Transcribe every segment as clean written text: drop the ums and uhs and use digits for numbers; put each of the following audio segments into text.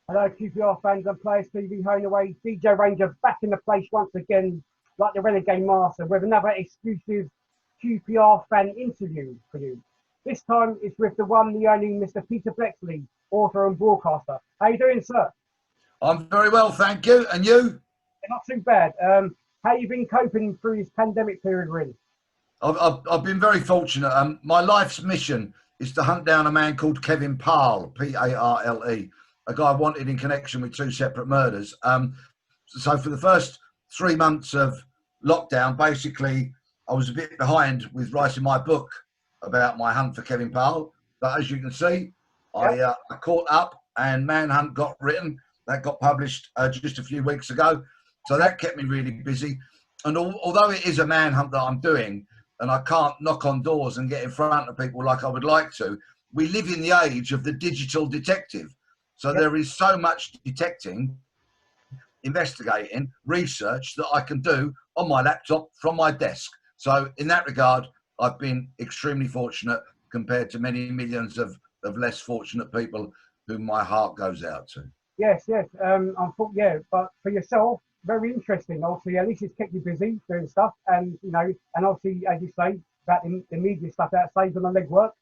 Hello, QPR fans and players TV home away. Deejay Ranger back in the place once again, like the Renegade Master, with another exclusive QPR fan interview for you. This time it's with the one, the only Mr. Peter Bleksley, author and broadcaster. How you doing, sir? I'm very well, thank you. And you? Not too bad. How you been coping through this pandemic period, really? I've been very fortunate. My life's mission is to hunt down a man called Kevin Parle, P-A-R-L-E, a guy wanted in connection with two separate murders. So for the first 3 months of lockdown, basically, I was a bit behind with writing my book about my hunt for Kevin Parle. But as you can see, I caught up and Manhunt got written. That got published just a few weeks ago. So that kept me really busy. And although it is a manhunt that I'm doing, and I can't knock on doors and get in front of people like I would like to, we live in the age of the digital detective. So there is so much detecting, investigating, research that I can do on my laptop from my desk. So in that regard, I've been extremely fortunate compared to many millions of less fortunate people whom my heart goes out to. Yes. But for yourself, very interesting. Obviously, at least it's kept you busy doing stuff, and and obviously, as you say, about the media stuff that saves on the legwork,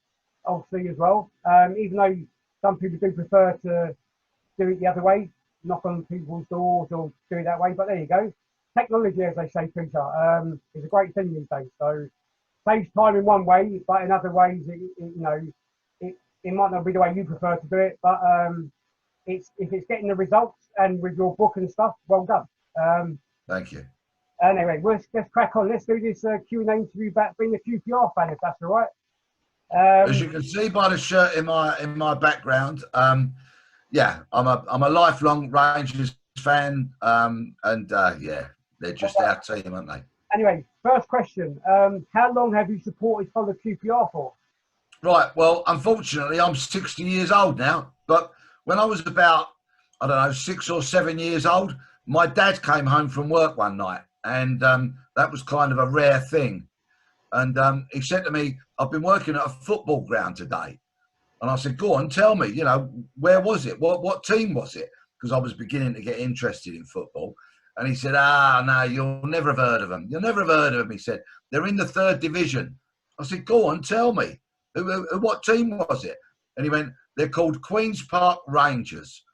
obviously as well. Even though some people do prefer to do it the other way, knock on people's doors or do it that way. But there you go. Technology, as they say, Peter, is a great thing these days. So saves time in one way, but in other ways, it might not be the way you prefer to do it, but if it's getting the results and with your book and stuff, well done. Thank you. Anyway, let's crack on. Let's do this Q&A interview about being a QPR fan, if that's all right. As you can see by the shirt in my background, I'm a lifelong Rangers fan, they're just our team, aren't they? Anyway, first question: how long have you supported the QPR for? Right. Well, unfortunately, I'm 60 years old now, but when I was about, 6 or 7 years old, my dad came home from work one night, and that was kind of a rare thing. And he said to me, "I've been working at a football ground today." And I said, "Go on, tell me, where was it? What team was it?" Because I was beginning to get interested in football. And he said, "No, you'll never have heard of them. You'll never have heard of them." He said, "They're in the 3rd division." I said, "Go on, tell me. What team was it?" And he went, "They're called Queen's Park Rangers."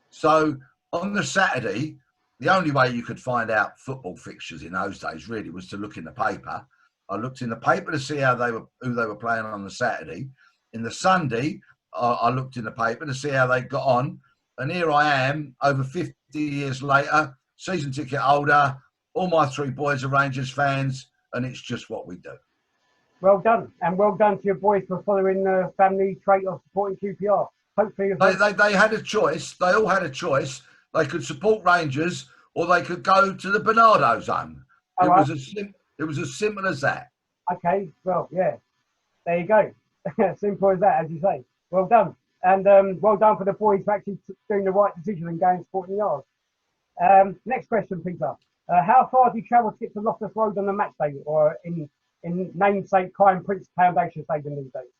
So on the Saturday, the only way you could find out football fixtures in those days really was to look in the paper. I looked in the paper to see who they were playing on the Saturday. In the Sunday, I looked in the paper to see how they got on. And here I am, over 50 years later, season ticket holder. All my 3 boys are Rangers fans, and it's just what we do. Well done, and well done to your boys for following the family trait of supporting QPR. Hopefully, they had a choice. They all had a choice. They could support Rangers, or they could go to the Bernardo zone. It was as simple as that. Okay, well, yeah, there you go. Simple as that, as you say. Well done, and well done for the boys for actually doing the right decision and going supporting yards. Next question, Peter. How far do you travel to get to Loftus Road on the match day, or in namesake Kyan Prince Foundation Stadium these days?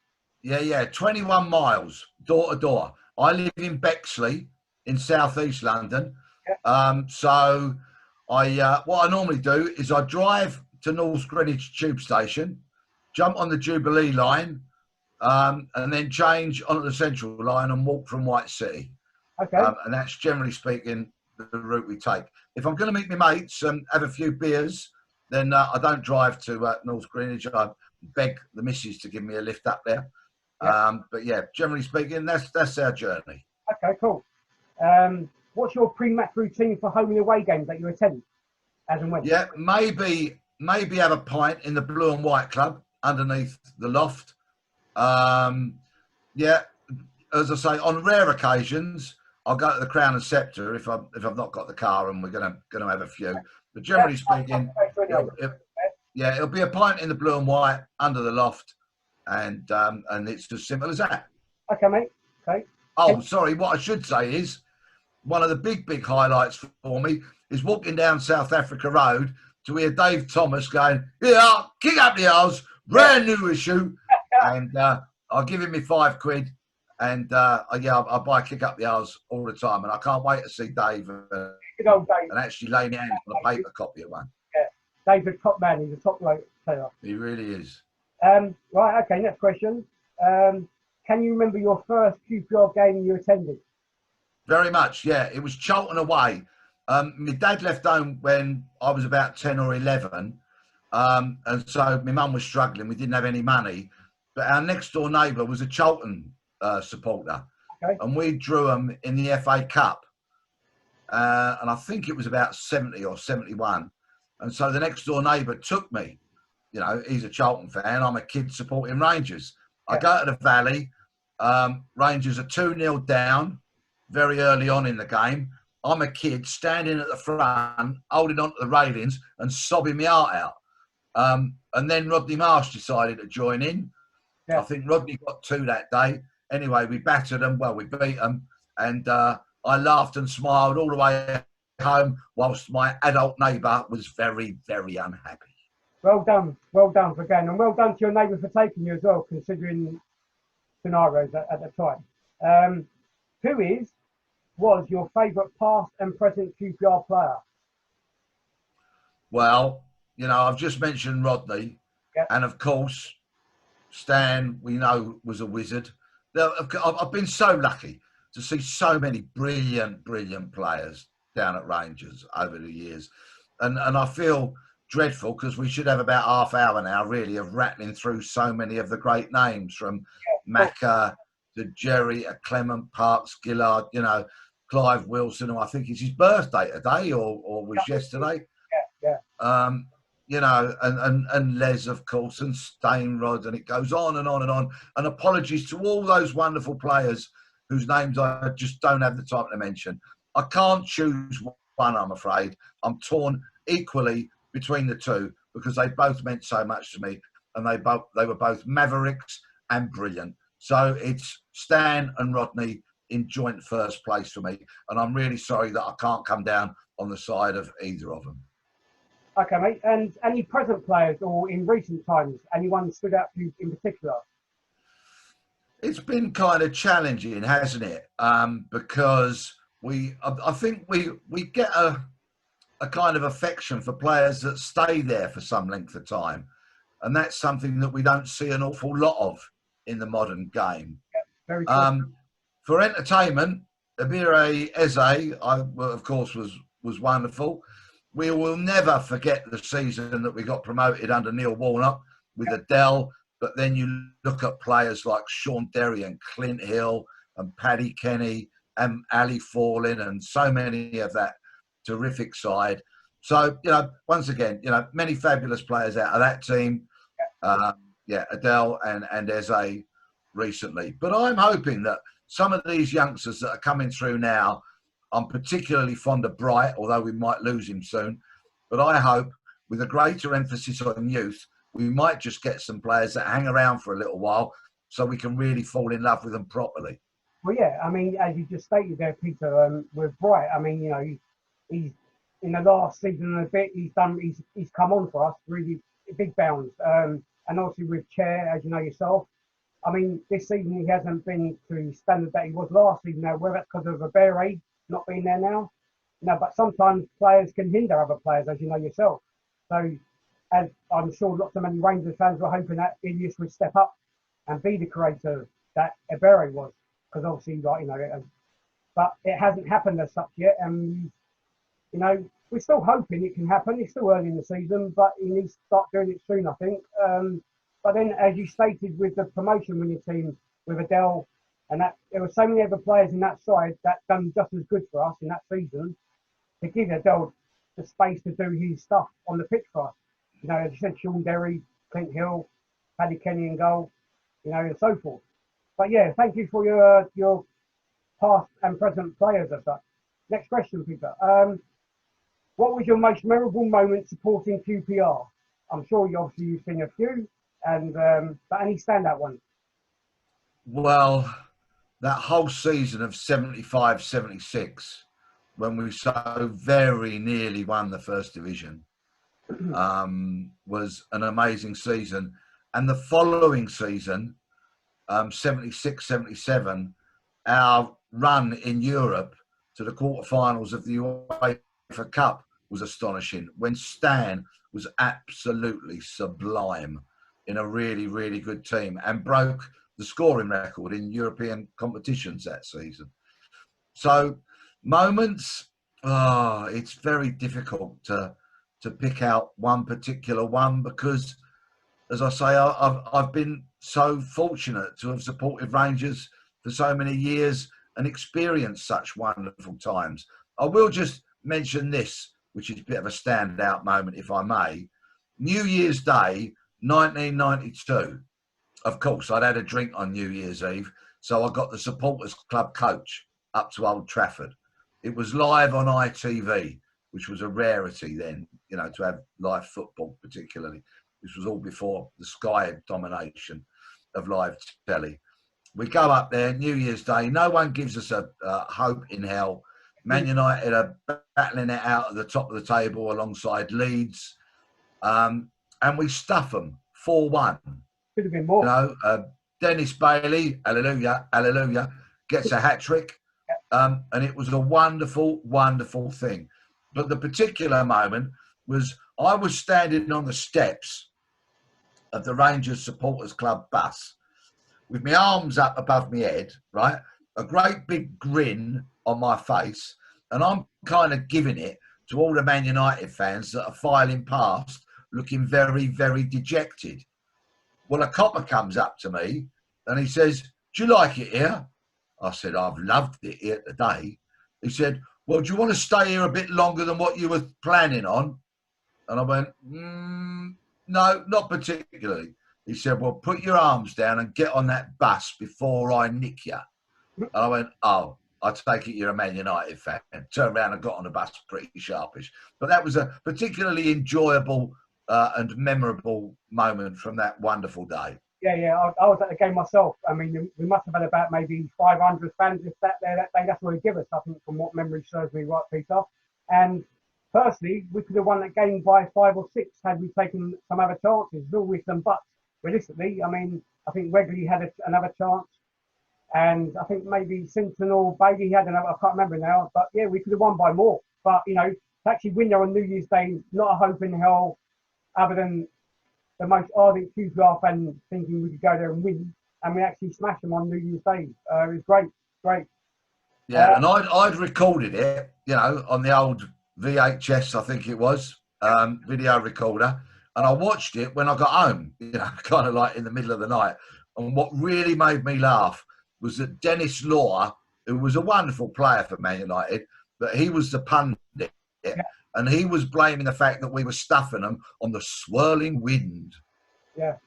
Yeah, 21 miles door to door. I live in Bexley in southeast London. Yeah. So what I normally do is I drive to North Greenwich Tube Station, jump on the Jubilee line, and then change onto the Central line and walk from White City. Okay. And that's generally speaking the route we take. If I'm going to meet my mates and have a few beers, then I don't drive to North Greenwich. I beg the missus to give me a lift up there. Yeah. But yeah, generally speaking, that's our journey. Okay, cool. What's your pre-match routine for home and away games that you attend, as and when? Yeah, maybe have a pint in the Blue and White Club underneath the loft. Yeah, as I say, on rare occasions, I'll go to the Crown and Scepter if I've not got the car and we're gonna have a few. But generally speaking, it'll be a pint in the Blue and White under the loft, and it's as simple as that. Okay, mate. Okay. Oh, sorry. What I should say is one of the big highlights for me is walking down South Africa Road to hear Dave Thomas going, "Yeah, kick up the arse, brand new issue," and I'll give him me £5, And yeah, I buy Kick Up the Arse all the time, and I can't wait to see Dave Good old Dave. and actually lay my hands on a paper copy of one. Yeah, Dave's a top man. He's a top player. He really is. Right, okay, next question. Can you remember your first QPR game you attended? Very much, yeah. It was Charlton away. My dad left home when I was about 10 or 11. And so my mum was struggling. We didn't have any money. But our next door neighbour was a Charlton supporter. Okay. And we drew them in the FA Cup. And I think it was about 70 or 71. And so the next door neighbour took me. You know, he's a Charlton fan. I'm a kid supporting Rangers. Yeah. I go to the Valley. Rangers are 2-0 down very early on in the game. I'm a kid standing at the front, holding onto the railings and sobbing my heart out. And then Rodney Marsh decided to join in. Yeah. I think Rodney got 2 that day. Anyway, we battered them. Well, we beat them. And I laughed and smiled all the way home whilst my adult neighbour was very, very unhappy. Well done for going, and well done to your neighbour for taking you as well, considering scenarios at the time. Who was your favourite past and present QPR player? Well, you know, I've just mentioned Rodney, yep. And of course, Stan, we know, was a wizard. I've been so lucky to see so many brilliant players down at Rangers over the years. And I feel dreadful because we should have about half hour now, really, of rattling through so many of the great names from Macca to Jerry, Clement Parks, Gillard, you know, Clive Wilson, who I think is his birthday today or was yesterday. Yeah. You know, and Les, of course, and Stainrod, and it goes on and on and on. And apologies to all those wonderful players whose names I just don't have the time to mention. I can't choose one, I'm afraid. I'm torn equally between the two because they both meant so much to me, and they were both mavericks and brilliant. So it's Stan and Rodney in joint first place for me, and I'm really sorry that I can't come down on the side of either of them. Okay, mate. And any present players or in recent times, anyone stood out to you in particular? It's been kind of challenging, hasn't it? Because I think we get a kind of affection for players that stay there for some length of time. And that's something that we don't see an awful lot of in the modern game. Yeah, very true. For entertainment, Deejay Eze, of course, was wonderful. We will never forget the season that we got promoted under Neil Warnock with Adele. But then you look at players like Sean Derry and Clint Hill and Paddy Kenny and Ali Forlin and so many of that terrific side. So, you know, once again, you know, many fabulous players out of that team. Adele and Eze recently. But I'm hoping that some of these youngsters that are coming through now, I'm particularly fond of Bright, although we might lose him soon. But I hope with a greater emphasis on youth, we might just get some players that hang around for a little while so we can really fall in love with them properly. Well, yeah, I mean, as you just stated there, Peter, with Bright, I mean, you know, he's in the last season and a bit, he's come on for us, really big bounds. And obviously with Chair, as you know yourself, I mean, this season he hasn't been to the standard that he was last season. Now, whether that's because of a Berry not being there now, no, but sometimes players can hinder other players, as you know yourself. So, as I'm sure lots of many Rangers fans were hoping that Ilias would step up and be the creator that Ebere was, because obviously, like, you know, but it hasn't happened as such yet, and you know, we're still hoping it can happen. It's still early in the season, but he needs to start doing it soon, I think. But then, as you stated, with the promotion winning team with Adele, and that there were so many other players in that side that done just as good for us in that season, to give Adele the space to do his stuff on the pitch for us. You know, as you said, Sean Derry, Clint Hill, Paddy Kenny in goal, you know, and so forth. But yeah, thank you for your past and present players as such. Next question, Peter. What was your most memorable moment supporting QPR? I'm sure you've seen a few, and but any standout ones? Well, that whole season of 75-76, when we so very nearly won the first division, was an amazing season. And the following season, 76, 77, our run in Europe to the quarterfinals of the UEFA Cup was astonishing, when Stan was absolutely sublime in a really, really good team and broke the scoring record in European competitions that season. So moments, it's very difficult to pick out one particular one, because, as I say, I've been so fortunate to have supported Rangers for so many years and experienced such wonderful times. I will just mention this, which is a bit of a standout moment, if I may. New Year's Day, 1992. Of course, I'd had a drink on New Year's Eve, so I got the supporters club coach up to Old Trafford. It was live on ITV, which was a rarity then, you know, to have live football particularly. This was all before the Sky domination of live telly. We go up there, New Year's Day. No one gives us a hope in hell. Man United are battling it out at the top of the table alongside Leeds. And we stuff them 4-1. Could have been more. You know, Dennis Bailey, hallelujah, hallelujah, gets a hat-trick. And it was a wonderful, wonderful thing. But the particular moment was, I was standing on the steps of the Rangers Supporters Club bus with my arms up above my head, right? A great big grin on my face. And I'm kind of giving it to all the Man United fans that are filing past looking very, very dejected. Well, a copper comes up to me and he says, "Do you like it here?" I said, "I've loved it here today." He said, "Well, do you want to stay here a bit longer than what you were planning on?" And I went, "No, not particularly." He said, "Well, put your arms down and get on that bus before I nick you." And I went, "Oh, I take it you're a Man United fan." And turned around and got on the bus pretty sharpish. But that was a particularly enjoyable and memorable moment from that wonderful day. Yeah. I was at the game myself. I mean, we must have had about maybe 500 fans if that there that day. That's what they give us, I think, from what memory serves me right, Peter. And personally, we could have won that game by 5 or 6 had we taken some other chances. There's always some buts. Realistically, I mean, I think Wegley had another chance, and I think maybe Simpson or Bailey had another. I can't remember now, but yeah, we could have won by more. But you know, to actually win there on New Year's Day, not a hope in hell, other than the most ardent QPR fan thinking we could go there and win, and we actually smashed them on New Year's Day. It was great, great. Yeah, and I'd recorded it, you know, on the old VHS, I think it was, video recorder. And I watched it when I got home, you know, kind of like in the middle of the night. And what really made me laugh was that Dennis Law, who was a wonderful player for Man United, but he was the pundit. Yeah. And he was blaming the fact that we were stuffing them on the swirling wind. Yeah.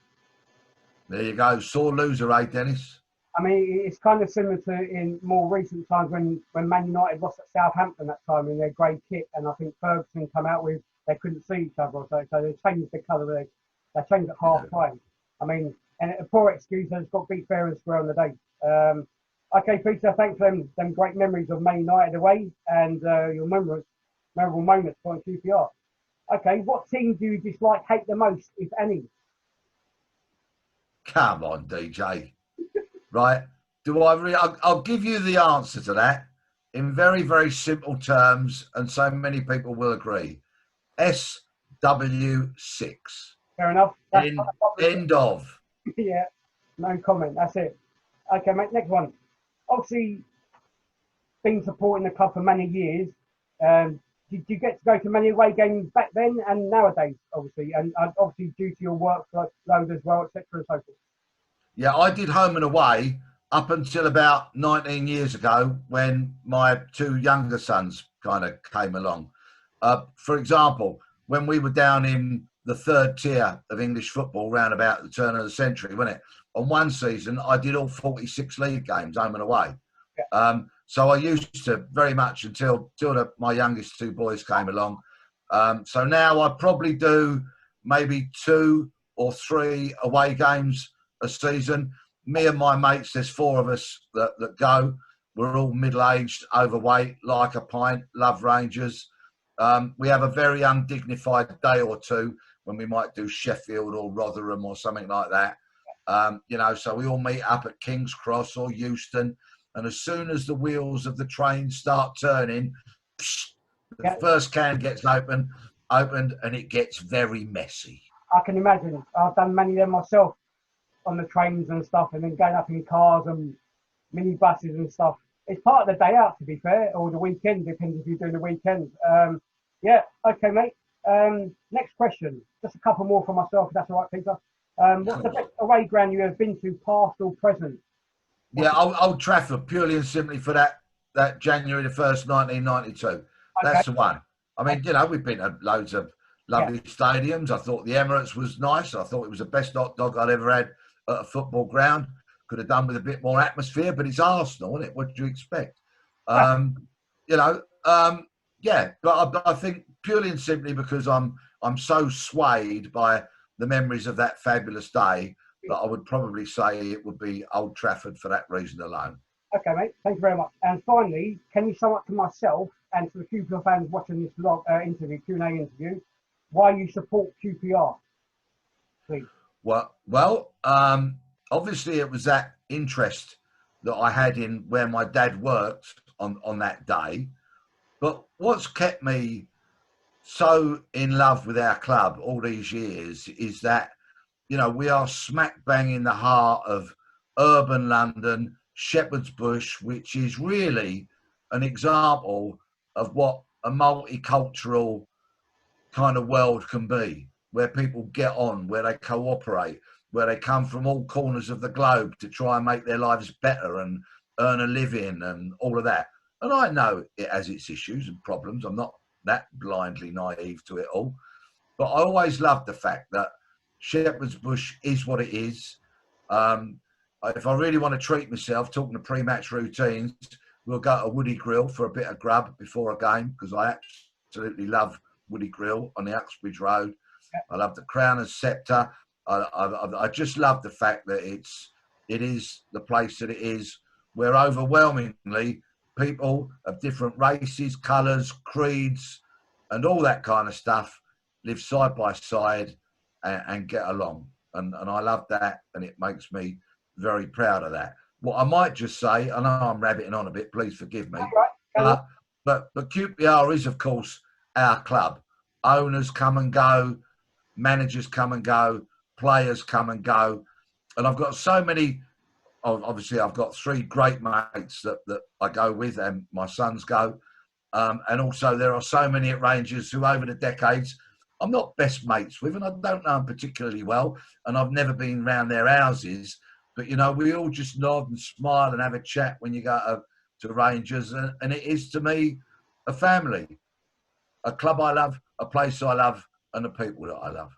There you go. Sore loser, eh, Dennis? I mean, it's kind of similar to in more recent times when Man United lost at Southampton that time in their grey kit, and I think Ferguson come out with they couldn't see each other, so they changed the colour. They changed at half time. I mean, and a poor excuse has got to be fair and square on the day. Okay, Peter, thanks for them great memories of Man United away and your memorable moments on QPR. Okay, what team do you dislike, hate the most, if any? Come on, DJ. Right? I'll give you the answer to that in very, very simple terms, and so many people will agree. SW6. Fair enough. End of. Yeah, no comment. That's it. Okay, mate, next one. Obviously, been supporting the club for many years. Did you get to go to many away games back then and nowadays, obviously, and obviously due to your workload as well, etc. and so forth? Yeah, I did home and away up until about 19 years ago when my 2 younger sons kind of came along. For example, when we were down in the 3rd tier of English football round about the turn of the century, wasn't it? On one season, I did all 46 league games home and away. Yeah. So I used to very much until my youngest 2 boys came along. So now I probably do maybe 2 or 3 away games a season. Me and my mates, there's 4 of us that go. We're all middle-aged, overweight, like a pint, love Rangers. We have a very undignified day or two when we might do Sheffield or Rotherham or something like that. You know, so we all meet up at King's Cross or Euston, and as soon as the wheels of the train start turning, the first can gets opened, and it gets very messy. I can imagine. I've done many of them myself on the trains and stuff, and then going up in cars and minibuses and stuff. It's part of the day out, to be fair, or the weekend, depends if you're doing the weekend. Yeah, okay, mate. Next question. Just a couple more for myself, if that's all right, Peter. What's the best away ground you have been to, past or present? Yeah, Old Trafford, purely and simply for that January the 1st, 1992. That's the one. I mean, you know, we've been to loads of lovely stadiums. I thought the Emirates was nice. I thought it was the best hot dog I'd ever had at a football ground. Could have done with a bit more atmosphere, but it's Arsenal, isn't it? What do you expect? You know, yeah, but I think purely and simply because I'm so swayed by the memories of that fabulous day that I would probably say it would be Old Trafford for that reason alone. Okay, mate. Thank you very much. And finally, can you sum up to myself and to the QPR fans watching this interview, Q&A interview, why you support QPR, please? Well, obviously it was that interest that I had in where my dad worked on that day. But what's kept me so in love with our club all these years is that, you know, we are smack bang in the heart of urban London, Shepherd's Bush, which is really an example of what a multicultural kind of world can be, where people get on, where they cooperate, where they come from all corners of the globe to try and make their lives better and earn a living and all of that. And I know it has its issues and problems. I'm not that blindly naive to it all. But I always loved the fact that Shepherd's Bush is what it is. If I really want to treat myself, talking to pre-match routines, we'll go to Woody Grill for a bit of grub before a game, because I absolutely love Woody Grill on the Uxbridge Road. I love the Crown and Sceptre. I just love the fact that it is the place that it is, where overwhelmingly people of different races, colours, creeds, and all that kind of stuff live side by side and get along. And I love that, and it makes me very proud of that. What I might just say, I know I'm rabbiting on a bit, please forgive me, but QPR is, of course, our club. Owners come and go, managers come and go, players come and go. And I've got so many, obviously I've got 3 great mates that I go with, and my sons go. And also there are so many at Rangers who over the decades I'm not best mates with, and I don't know them particularly well, and I've never been round their houses. But, you know, we all just nod and smile and have a chat when you go to Rangers. And it is, to me, a family, a club I love, a place I love, and the people that I love.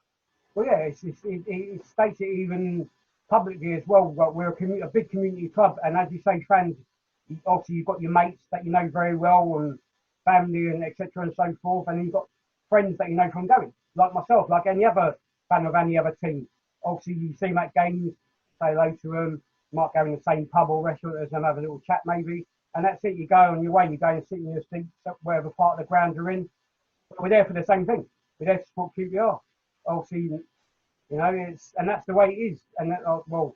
Well, yeah, it states it even publicly as well. But we're a big community club, and as you say, fans, obviously you've got your mates that you know very well, and family and etc. and so forth, and you've got friends that you know from going, like myself, like any other fan of any other team. Obviously, you see them at games, say hello to them, might go in the same pub or restaurant as them, have a little chat maybe, and that's it. You go on your way, you go and sit in your seats, wherever part of the ground you're in. But we're there for the same thing. We're there to support QPR. Obviously, you know, and that's the way it is. And that, well,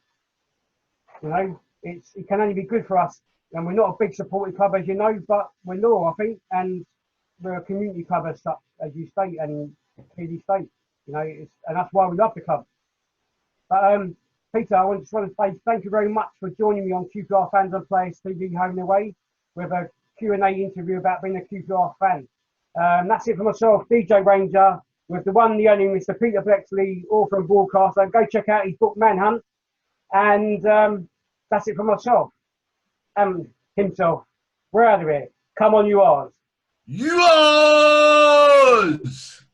you know, it can only be good for us. And we're not a big supporting club, as you know, but we're loyal, I think, and we're a community club as such, as you state and clearly state. You know, and that's why we love the club. But Peter, I just want to say thank you very much for joining me on QPR Fans and Players TV Home and Away with a Q&A interview about being a QPR fan. That's it for myself, Deejay Ranger, with the one, the only Mr. Peter Bleksley, author and broadcaster. Go check out his book, Manhunt. And that's it for myself and himself. We're out of here. Come on, you R'ss. You R'ss!